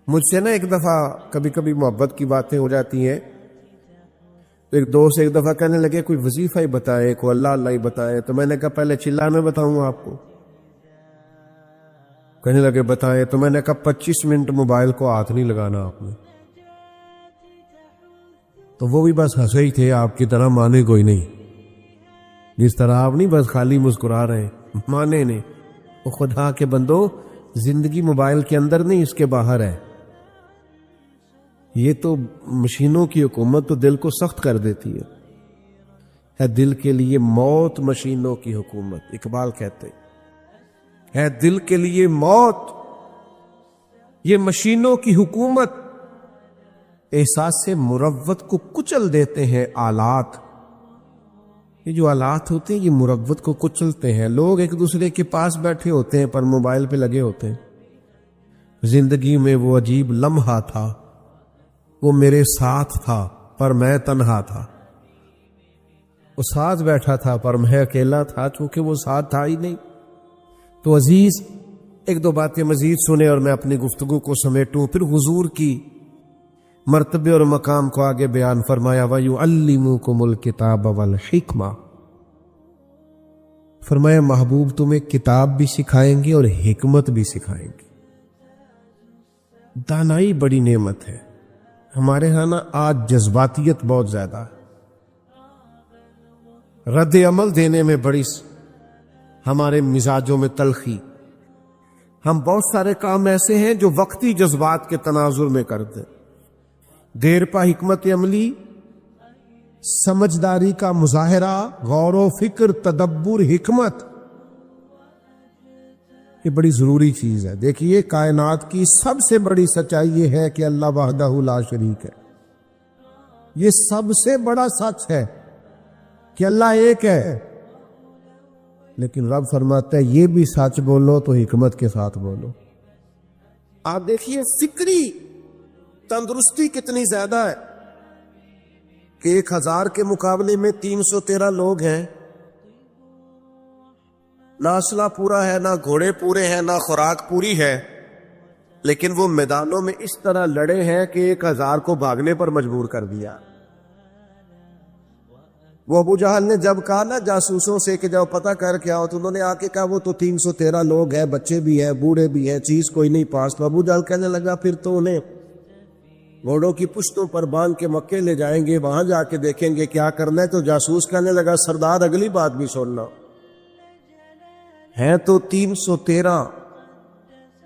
مجھ سے نا ایک دفعہ کبھی کبھی محبت کی باتیں ہو جاتی ہیں، تو ایک دوست ایک دفعہ کہنے لگے کوئی وظیفہ ہی بتائے، کوئی اللہ اللہ ہی بتائے، تو میں نے کہا پہلے چلانا بتاؤں آپ کو، کہنے لگے بتائیں، تو میں نے کہا 25 منٹ موبائل کو ہاتھ نہیں لگانا آپ نے، تو وہ بھی بس ہنسے ہی تھے، آپ کی طرح مانے کوئی نہیں، جس طرح آپ نہیں بس خالی مسکرا رہے ہیں، مانے نہیں۔ وہ خدا کے بندو، زندگی موبائل کے اندر نہیں اس کے باہر ہے، یہ تو مشینوں کی حکومت تو دل کو سخت کر دیتی ہے دل کے لیے موت مشینوں کی حکومت، اقبال کہتے ہے دل کے لیے موت یہ مشینوں کی حکومت، احساس مروت کو کچل دیتے ہیں آلات، یہ جو آلات ہوتے ہیں یہ مروت کو کچلتے ہیں، لوگ ایک دوسرے کے پاس بیٹھے ہوتے ہیں پر موبائل پہ لگے ہوتے ہیں۔ زندگی میں وہ عجیب لمحہ تھا، وہ میرے ساتھ تھا پر میں تنہا تھا، وہ ساتھ بیٹھا تھا پر میں اکیلا تھا، چونکہ وہ ساتھ تھا ہی نہیں۔ تو عزیز ایک دو باتیں مزید سنیں اور میں اپنی گفتگو کو سمیٹوں، پھر حضور کی مرتبے اور مقام کو آگے بیان فرمایا، وَيُعَلِّمُكُمُ الْكِتَابَ وَالْحِكْمَةَ، فرمایا محبوب تمہیں کتاب بھی سکھائیں گے اور حکمت بھی سکھائیں گے۔ دانائی بڑی نعمت ہے، ہمارے ہاں نا آج جذباتیت بہت زیادہ ہے، رد عمل دینے میں بڑی ہمارے مزاجوں میں تلخی، ہم بہت سارے کام ایسے ہیں جو وقتی جذبات کے تناظر میں کرتے ہیں، دیر پا حکمت عملی، سمجھداری کا مظاہرہ، غور و فکر، تدبر، حکمت، یہ بڑی ضروری چیز ہے۔ دیکھیے کائنات کی سب سے بڑی سچائی یہ ہے کہ اللہ وحدہ لا شریک ہے، یہ سب سے بڑا سچ ہے کہ اللہ ایک ہے، لیکن رب فرماتا ہے یہ بھی سچ بولو تو حکمت کے ساتھ بولو۔ آپ دیکھیے فکری تندرستی کتنی زیادہ ہے کہ 1000 کے مقابلے میں 313 لوگ ہیں، نہ اسلحہ پورا ہے، نہ گھوڑے پورے ہیں، نہ خوراک پوری ہے، لیکن وہ میدانوں میں اس طرح لڑے ہیں کہ 1000 کو بھاگنے پر مجبور کر دیا۔ وہ ابو جہل نے جب کہا نا جاسوسوں سے کہ جاؤ پتہ کر کے آؤ، تو انہوں نے آ کے کہا وہ تو 313 لوگ ہیں، بچے بھی ہیں، بوڑھے بھی ہیں، چیز کوئی نہیں پاس۔ تو ابو جہل کہنے لگا پھر تو انہیں گھوڑوں کی پشتوں پر باندھ کے مکے لے جائیں گے، وہاں جا کے دیکھیں گے کیا کرنا ہے۔ تو جاسوس کہنے لگا سردار اگلی بات بھی سننا، ہے تو 313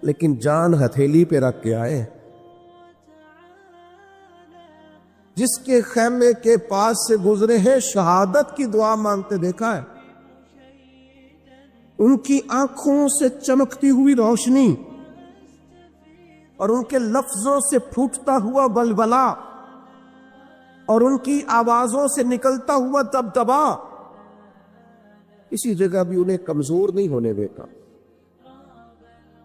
لیکن جان ہتھیلی پہ رکھ کے آئے۔ جس کے خیمے کے پاس سے گزرے ہیں شہادت کی دعا مانگتے دیکھا ہے، ان کی آنکھوں سے چمکتی ہوئی روشنی اور ان کے لفظوں سے پھوٹتا ہوا بلبلا اور ان کی آوازوں سے نکلتا ہوا دبدبا، اسی جگہ بھی انہیں کمزور نہیں ہونے دیتا،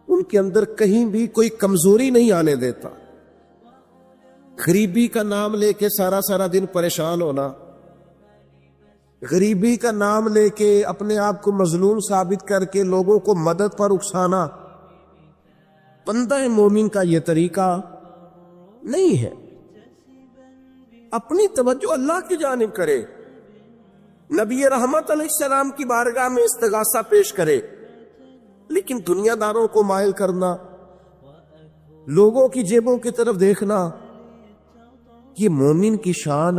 ان کے اندر کہیں بھی کوئی کمزوری نہیں آنے دیتا۔ غریبی کا نام لے کے سارا دن پریشان ہونا، غریبی کا نام لے کے اپنے آپ کو مظلوم ثابت کر کے لوگوں کو مدد پر اکسانا، بندہ مومن کا یہ طریقہ نہیں ہے۔ اپنی توجہ اللہ کی جانب کرے، نبی رحمت علیہ السلام کی بارگاہ میں استغاثہ پیش کرے، لیکن دنیا داروں کو مائل کرنا، لوگوں کی جیبوں کی طرف دیکھنا، یہ مومن کی شان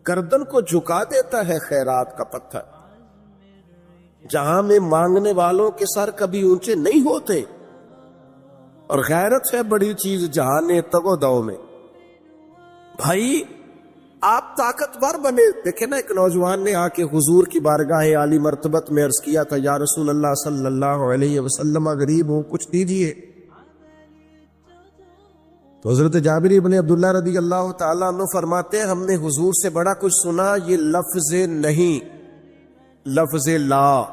گردن کو جھکا دیتا ہے خیرات کا پتھر۔ جہاں میں مانگنے والوں کے سر کبھی اونچے نہیں ہوتے، اور غیرت ہے بڑی چیز جہان تگ و دو میں۔ بھائی آپ طاقتور بنے۔ دیکھیں نا، ایک نوجوان نے آ کے حضور کی بارگاہ عالی مرتبت میں عرض کیا تھا، یا رسول اللہ صلی اللہ علیہ وسلم، غریب ہوں، کچھ دیجئے۔ تو حضرت جابر بن عبداللہ رضی اللہ تعالیٰ عنہ فرماتے ہیں، ہم نے حضور سے بڑا کچھ سنا، یہ لفظ نہیں، لفظ لا،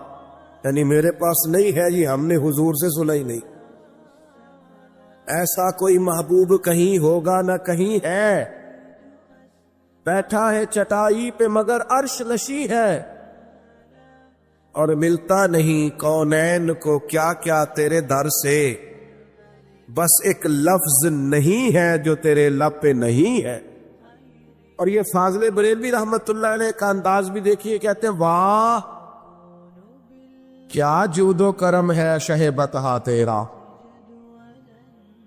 یعنی میرے پاس نہیں ہے، یہ ہم نے حضور سے سنا ہی نہیں۔ ایسا کوئی محبوب کہیں ہوگا نہ کہیں ہے، بیٹھا ہے چٹائی پہ مگر عرش نشی ہے، اور ملتا نہیں کونین کو کیا کیا تیرے در سے، بس ایک لفظ نہیں ہے جو تیرے لب پہ نہیں ہے۔ اور یہ فاضل بریلوی رحمت اللہ علیہ کا انداز بھی دیکھیے، کہتے ہیں واہ کیا جود و کرم ہے شہ بتہا تیرا۔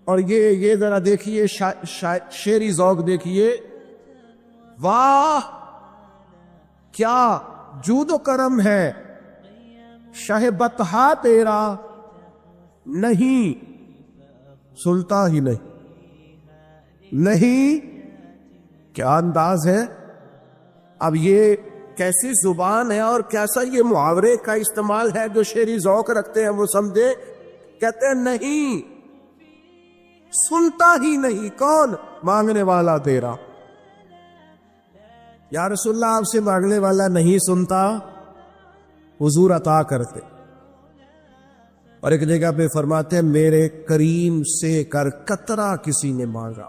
اور یہ ذرا دیکھیے شعری ذوق دیکھیے، واہ کیا جود و کرم ہے شہ بتہا تیرا، نہیں سلطا ہی نہیں، کیا انداز ہے۔ اب یہ کیسی زبان ہے اور کیسا یہ محاورے کا استعمال ہے، جو شعری ذوق رکھتے ہیں وہ سمجھے، کہتے ہیں نہیں سنتا ہی نہیں، کون؟ مانگنے والا تیرا۔ یا رسول اللہ آپ سے مانگنے والا نہیں سنتا، حضور عطا کرتے۔ اور ایک جگہ پہ فرماتے ہیں، میرے کریم سے کر قطرہ کسی نے مانگا،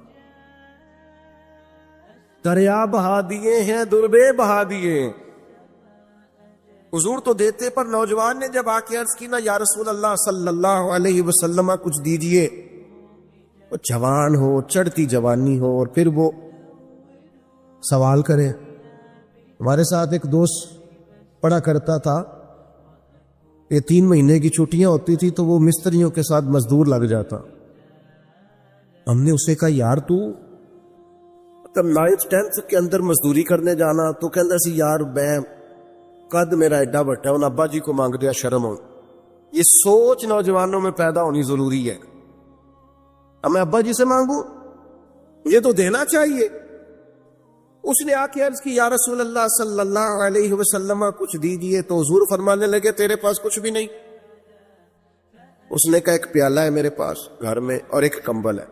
دریا بہا دیے ہیں دربے بہا دیے ہیں۔ حضور تو دیتے، پر نوجوان نے جب آ کے عرض کی نا، یا رسول اللہ صلی اللہ علیہ وسلم کچھ دیجئے، وہ جوان ہو، چڑھتی جوانی ہو، اور پھر وہ سوال کرے۔ ہمارے ساتھ ایک دوست پڑھا کرتا تھا، یہ 3 مہینے کی چھٹیاں ہوتی تھی تو وہ مستریوں کے ساتھ مزدور لگ جاتا۔ ہم نے اسے کہا، یار تو 9th 10th کے اندر مزدوری کرنے جانا، تو کہتا سی یار میں قد میرا ایڈا بٹا ہے، ان ابا جی کو مانگ دیا شرم ہو۔ یہ سوچ نوجوانوں میں پیدا ہونی ضروری ہے۔ اب میں ابا جی سے مانگوں، یہ تو دینا چاہیے۔ اس نے آ کے عرض کی، یا رسول اللہ صلی اللہ علیہ وسلم کچھ دیجئے، تو حضور فرمانے لگے، تیرے پاس کچھ بھی نہیں؟ اس نے کہا، ایک پیالہ ہے میرے پاس گھر میں اور ایک کمبل ہے۔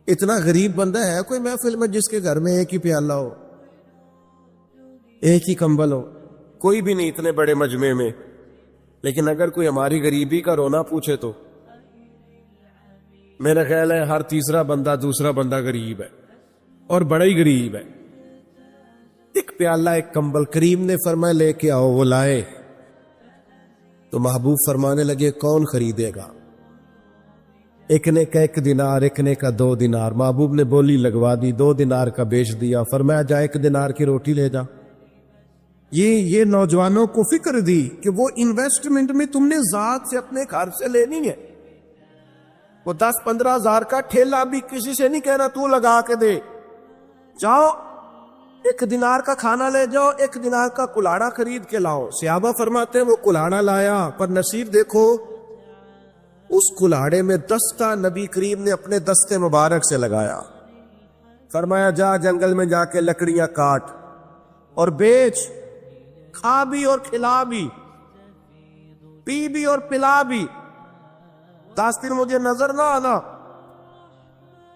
اتنا غریب بندہ ہے کوئی محفل میں جس کے گھر میں ایک ہی پیالہ ہو، ایک ہی کمبل ہو؟ کوئی بھی نہیں اتنے بڑے مجمع میں۔ لیکن اگر کوئی ہماری غریبی کا رونا پوچھے تو میرا خیال ہے ہر تیسرا بندہ دوسرا بندہ غریب ہے، اور بڑا ہی غریب ہے۔ ایک پیالہ ایک کمبل، کریم نے فرمایا لے کے آؤ، وہ لائے تو محبوب فرمانے لگے، کون خریدے گا؟ ایک نے کا 1 دینار، ایک نے کا 2 دینار۔ محبوب نے بولی لگوا دی، 2 دینار کا بیچ دیا، فرمایا جا 1 دینار کی روٹی لے جا۔ یہ نوجوانوں کو فکر دی کہ وہ انویسٹمنٹ میں تم نے ذات سے اپنے گھر سے لینی ہے۔ وہ 10-15 ہزار کا ٹھیلا بھی کسی سے نہیں کہنا تو لگا کے دے، جاؤ 1 دینار کا کھانا لے جاؤ، 1 دینار کا کلاڑا خرید کے لاؤ۔ صحابہ فرماتے ہیں وہ کلاڑا لایا، پر نصیب دیکھو اس کلاڑے میں دستہ نبی کریم نے اپنے دستے مبارک سے لگایا۔ فرمایا جا جنگل میں جا کے لکڑیاں کاٹ اور بیچ، کھا بھی اور کھلا بھی، پی بھی اور پلا بھی، 10 دن مجھے نظر نہ آنا۔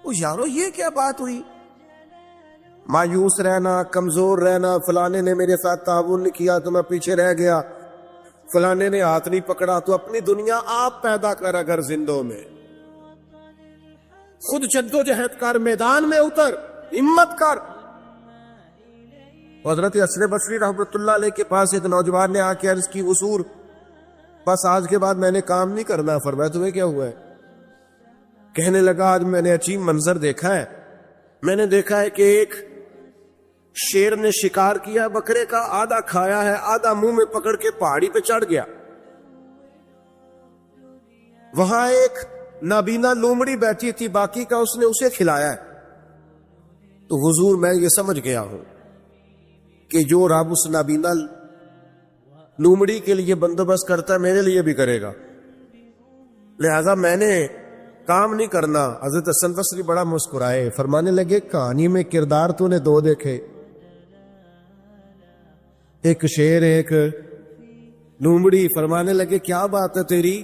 یارو یہ کیا بات ہوئی؟ مایوس رہنا، کمزور رہنا، فلانے نے میرے ساتھ تعاون نہیں کیا تو میں پیچھے رہ گیا، فلانے نے ہاتھ نہیں پکڑا، تو اپنی دنیا آپ پیدا کر، اگر زندوں میں خود جدوجہد کر، میدان میں اتر، ہمت کر۔ حضرت حسن بصری رحمۃ اللہ علیہ کے پاس ایک نوجوان نے آ کے عرض کی، حضور بس آج کے بعد میں نے کام نہیں کرنا۔ فرمایا تمہیں کیا ہوا ہے؟ کہنے لگا آج میں نے عجیب منظر دیکھا ہے، میں نے دیکھا ہے کہ ایک شیر نے شکار کیا بکرے کا، آدھا کھایا ہے، آدھا منہ میں پکڑ کے پہاڑی پہ چڑھ گیا. وہاں ایک نابینا لومڑی بیٹھی تھی، باقی کا اس نے اسے کھلایا ہے. تو حضور میں یہ سمجھ گیا ہوں کہ جو رب اس نابینا لومڑی کے لیے بندوبست کرتا ہے میرے لیے بھی کرے گا، لہذا میں نے کام نہیں کرنا. حضرت حسن بصری بڑا مسکرائے، فرمانے لگے کہانی میں کردار تو نے دو دیکھے، ایک شیر ایک لومڑی. فرمانے لگے کیا بات ہے تیری،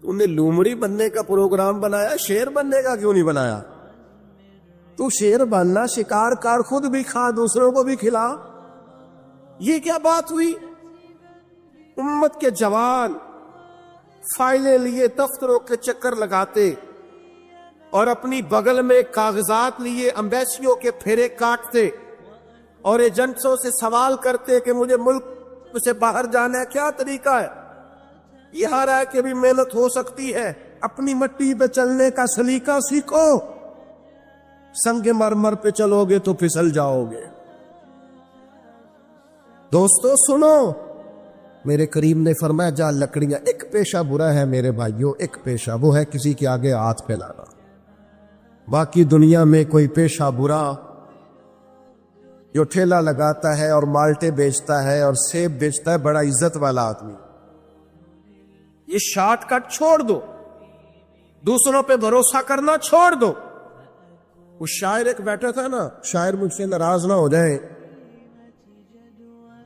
تو نے لومڑی بننے کا پروگرام بنایا، شیر بننے کا کیوں نہیں بنایا؟ تو شیر بننا، شکار کر، خود بھی کھا، دوسروں کو بھی کھلا. یہ کیا بات ہوئی؟ امت کے جوان فائلیں لیے دفتروں کے چکر لگاتے اور اپنی بغل میں کاغذات لیے امبیسیوں کے پھیرے کاٹتے اور ایجنٹوں سے سوال کرتے کہ مجھے ملک سے باہر جانا ہے، کیا طریقہ ہے؟ یہاں رہ کے بھی محنت ہو سکتی ہے، اپنی مٹی پہ چلنے کا سلیقہ سیکھو. سنگ مرمر پہ چلو گے تو پھسل جاؤ گے. دوستو سنو، میرے کریم نے فرمایا جا لکڑیاں، ایک پیشہ برا ہے میرے بھائیوں، ایک پیشہ وہ ہے کسی کے آگے ہاتھ پھیلانا. باقی دنیا میں کوئی پیشہ برا جو ٹھیلا لگاتا ہے اور مالٹے بیچتا ہے اور سیب بیچتا ہے، بڑا عزت والا آدمی. یہ شارٹ کٹ چھوڑ دو، دوسروں پہ بھروسہ کرنا چھوڑ دو. وہ شاعر ایک بیٹھا تھا نا، شاعر مجھ سے ناراض نہ ہو جائیں،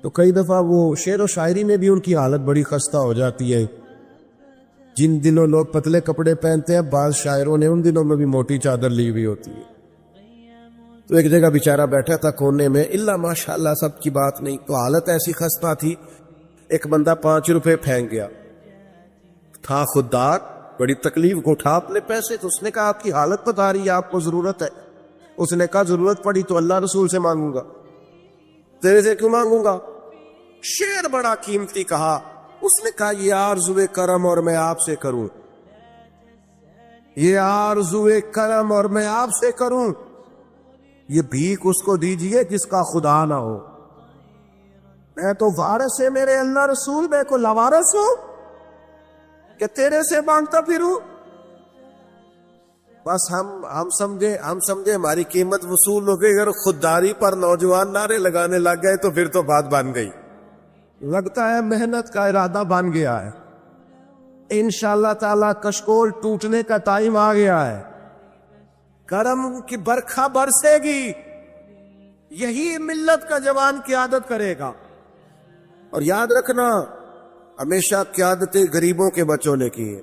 تو کئی دفعہ وہ شعر و شاعری میں بھی ان کی حالت بڑی خستہ ہو جاتی ہے. جن دنوں لوگ پتلے کپڑے پہنتے ہیں، بعض شاعروں نے ان دنوں میں بھی موٹی چادر لی ہوئی ہوتی ہے. تو ایک جگہ بیچارہ بیٹھا تھا کونے میں، اللہ ماشاءاللہ سب کی بات نہیں، تو حالت ایسی خستہ تھی. ایک بندہ 5 روپے پھینک گیا، تھا خوددار، بڑی تکلیف کو اٹھا اپنے پیسے. تو اس نے کہا آپ کی حالت بتا رہی ہے، آپ کو ضرورت ہے. اس نے کہا ضرورت پڑی تو اللہ رسول سے مانگوں گا، تیرے سے کیوں مانگوں گا؟ شعر بڑا قیمتی کہا. اس نے کہا یہ آرزوئے کرم اور میں آپ سے کروں، یہ آرزوئے کرم اور میں آپ سے کروں، یہ بھیک اس کو دیجئے جس کا خدا نہ ہو. میں تو وارث ہے میرے اللہ رسول، میں کو لوارث ہوں کہ تیرے سے مانگتا پھروں؟ بس ہم سمجھے ہماری قیمت وصول ہو گئی. اگر خودداری پر نوجوان نعرے لگانے لگ گئے تو پھر تو بات بن گئی. لگتا ہے محنت کا ارادہ بن گیا ہے. انشاءاللہ تعالی کشکول ٹوٹنے کا ٹائم آ گیا ہے. کرم کی برکھا برسے گی، یہی ملت کا جوان قیادت کرے گا. اور یاد رکھنا، ہمیشہ قیادتیں غریبوں کے بچوں نے کی ہیں،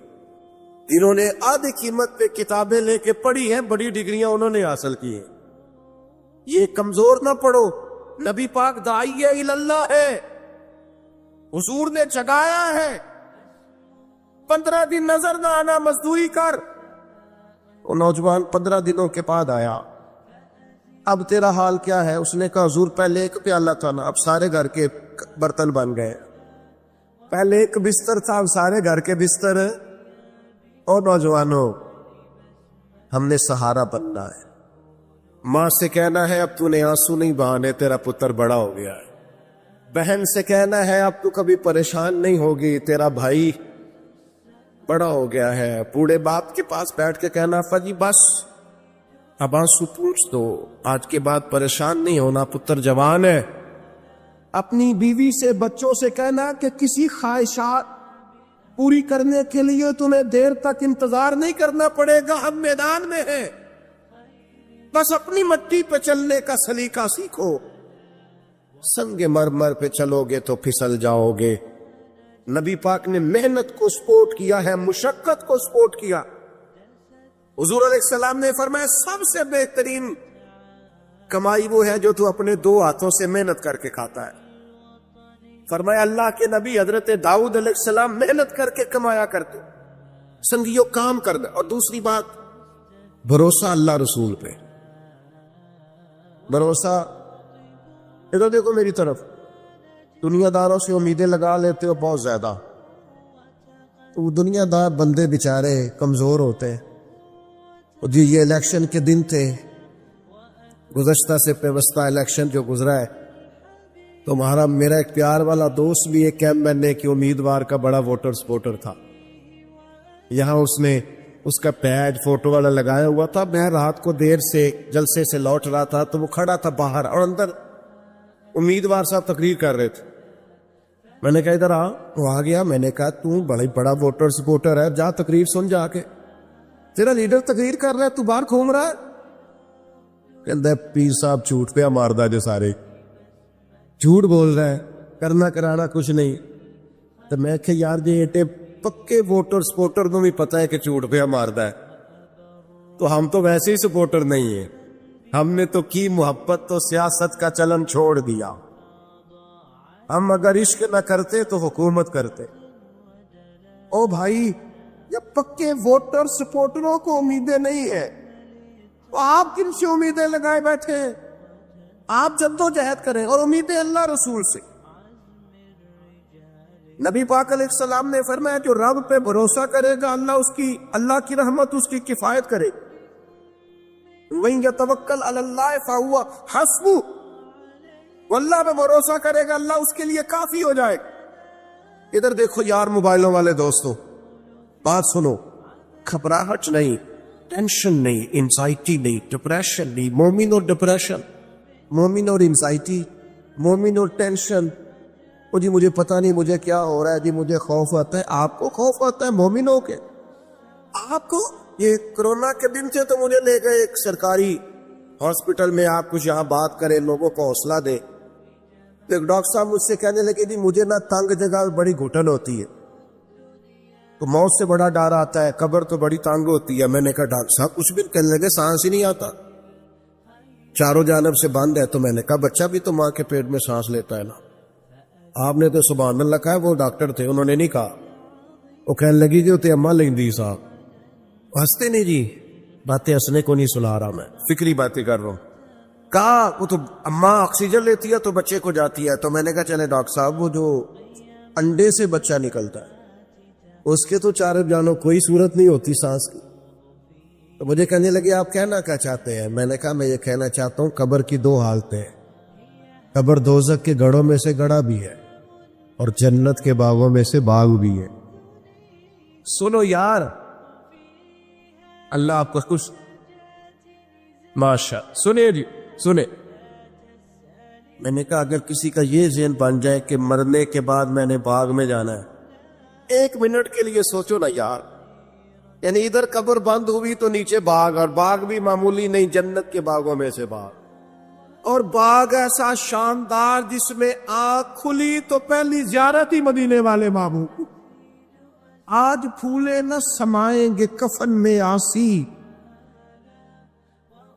جنہوں نے آدھی قیمت پہ کتابیں لے کے پڑھی ہیں، بڑی ڈگریاں انہوں نے حاصل کی ہیں. یہ کمزور نہ پڑھو. نبی پاک داعی اللہ ہے، حضور نے جگایا ہے. 15 دن نظر نہ آنا، مزدوری کر. وہ نوجوان 15 دنوں کے بعد آیا. اب تیرا حال کیا ہے؟ اس نے کہا حضور پہلے ایک پیالہ تھا نا، اب سارے گھر کے برتن بن گئے. پہلے ایک بستر تھا، اب سارے گھر کے بستر. اور نوجوانوں، ہم نے سہارا بننا ہے. ماں سے کہنا ہے اب تو نے آنسو نہیں بہانے، تیرا پتر بڑا ہو گیا ہے. بہن سے کہنا ہے اب تو کبھی پریشان نہیں ہوگی، تیرا بھائی بڑا ہو گیا ہے. بوڑھے باپ کے پاس بیٹھ کے کہنا فجی بس اب آنسو پوچھ دو، آج کے بعد پریشان نہیں ہونا، پتر جوان ہے. اپنی بیوی سے، بچوں سے کہنا کہ کسی خواہشات پوری کرنے کے لیے تمہیں دیر تک انتظار نہیں کرنا پڑے گا، ہم میدان میں ہیں. بس اپنی مٹی پہ چلنے کا سلیقہ سیکھو. سنگ مرمر پہ چلو گے تو پھسل جاؤ گے. نبی پاک نے محنت کو سپورٹ کیا ہے، مشقت کو سپورٹ کیا. حضور علیہ السلام نے فرمایا سب سے بہترین کمائی وہ ہے جو تو اپنے 2 ہاتھوں سے محنت کر کے کھاتا ہے. فرمایا اللہ کے نبی حضرت داؤد علیہ السلام محنت کر کے کمایا کرتے. سنگیو کام کرنا. اور دوسری بات، بھروسہ اللہ رسول پہ. بھروسہ، ادھر دیکھو میری طرف، دنیا داروں سے امیدیں لگا لیتے ہو بہت زیادہ. تو دنیا دار بندے بیچارے کمزور ہوتے ہیں. جی یہ الیکشن کے دن تھے، گزشتہ سے پیوستہ الیکشن جو گزرا ہے، تمہارا میرا ایک پیار والا دوست بھی ایک کیمپ بننے کی امیدوار کا بڑا ووٹر سپورٹر تھا. یہاں اس نے اس کا پیج فوٹو والا لگایا ہوا تھا. میں رات کو دیر سے جلسے سے لوٹ رہا تھا تو وہ کھڑا تھا باہر اور اندر امیدوار صاحب تقریر کر رہے تھے. میں نے کہا ادھر آ. وہ آ گیا. میں نے کہا تو بڑا ووٹر سپورٹر ہے، جا تقریر سن جا کے. تیرا لیڈر تقریر کر رہا ہے، تو باہر گھوم رہا ہے. کہتا ہے پیر صاحب جھوٹ پہ ماردا جو سارے جھوٹ بول رہا ہے، کرنا کرانا کچھ نہیں. تو میں کہ یار جی ایٹے پکے ووٹر سپورٹر تو بھی پتہ ہے کہ جھوٹ پہ ماردا ہے، تو ہم تو ویسے ہی سپورٹر نہیں ہیں. ہم نے تو کی محبت تو سیاست کا چلن چھوڑ دیا. ہم اگر عشق نہ کرتے تو حکومت کرتے. او بھائی، یہ پکے ووٹر سپورٹروں کو امیدیں نہیں ہیں، تو آپ کن سے امیدیں لگائے بیٹھے ہیں؟ آپ جدوجہد کریں اور امیدیں اللہ رسول سے. نبی پاک علیہ السلام نے فرمایا جو رب پہ بھروسہ کرے گا اللہ کی رحمت اس کی کفایت کرے. وَإِن يَتَوَكَّلْ عَلَى اللَّهِ فَهُوَ حَسْبُهُ، واللہ پہ بھروسہ کرے گا اللہ اس کے لیے کافی ہو جائے گا. ادھر دیکھو یار موبائلوں والے دوستوں، بات سنو. گھبراہٹ نہیں، ٹینشن نہیں، انزائٹی نہیں، ڈپریشن نہیں. مومن اور ڈپریشن، مومن اور انزائٹی، مومن اور ٹینشن. وہ جی مجھے پتہ نہیں مجھے کیا ہو رہا ہے، جی مجھے خوف آتا ہے. آپ کو خوف آتا ہے مومن ہو کے؟ آپ کو یہ کرونا کے دن سے تو مجھے لے گئے ایک سرکاری ہاسپٹل میں، آپ کچھ یہاں بات کریں، لوگوں کو حوصلہ دے. ایک ڈاکٹر صاحب مجھ سے کہنے لگے جی مجھے نہ تنگ جگہ بڑی گھٹن ہوتی ہے، تو موت سے بڑا ڈر آتا ہے، قبر تو بڑی تنگ ہوتی ہے. میں نے کہا ڈاکٹر صاحب کچھ بھی. کہنے لگے سانس ہی نہیں آتا، چاروں جانب سے بند ہے. تو میں نے کہا بچہ بھی تو ماں کے پیٹ میں سانس لیتا ہے نا. آپ نے تو سبحان اللہ کہا. وہ ڈاکٹر تھے، انہوں نے نہیں کہا. وہ کہنے لگی کہ تے اماں لیندی صاحب. ہنستے نہیں جی، باتیں ہنسنے کو نہیں سنا رہا، میں فکری باتیں کر رہا ہوں. کہا وہ تو اماں آکسیجن لیتی ہے تو بچے کو جاتی ہے. تو میں نے کہا چلے ڈاکٹر صاحب وہ جو انڈے سے بچہ نکلتا ہے اس کے تو چاروں جانوں کوئی صورت نہیں ہوتی سانس کی. تو مجھے کہنے لگے آپ کہنا کیا چاہتے ہیں؟ میں نے کہا میں یہ کہنا چاہتا ہوں قبر کی دو حالتیں ہیں. قبر دوزخ کے گڑھوں میں سے گڑھا بھی ہے اور جنت کے باغوں میں سے باغ بھی ہے. سنو یار، اللہ آپ کو خوش. ماشاء سنے جی سنے. میں نے کہا اگر کسی کا یہ ذہن بن جائے کہ مرنے کے بعد میں نے باغ میں جانا ہے، ایک منٹ کے لیے سوچو نا یار. یعنی ادھر قبر بند ہوئی تو نیچے باغ، اور باغ بھی معمولی نہیں، جنت کے باغوں میں سے باغ. اور باغ ایسا شاندار جس میں آنکھ کھلی تو پہلی زیارت ہی مدینے والے محبوب. آج پھولے نہ سمائیں گے کفن میں آسی،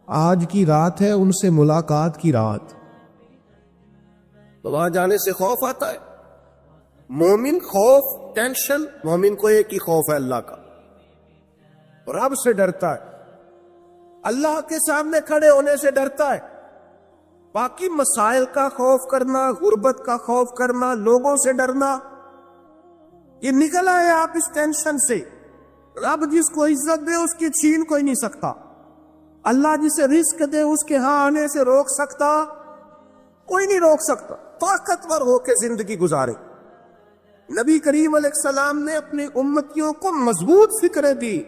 آج کی رات ہے ان سے ملاقات کی رات. تو وہاں جانے سے خوف آتا ہے. مومن خوف ٹینشن، مومن کو ایک ہی خوف ہے اللہ کا، رب سے ڈرتا ہے، اللہ کے سامنے کھڑے ہونے سے ڈرتا ہے. باقی مسائل کا خوف کرنا، غربت کا خوف کرنا، لوگوں سے ڈرنا، یہ نکل آئے آپ اس ٹینشن سے. رب جس کو عزت دے اس کی چھین کوئی نہیں سکتا. اللہ جسے رزق دے اس کے ہاں آنے سے روک سکتا کوئی نہیں روک سکتا. طاقتور ہو کے زندگی گزارے. نبی کریم علیہ السلام نے اپنی امتیوں کو مضبوط فکریں دی.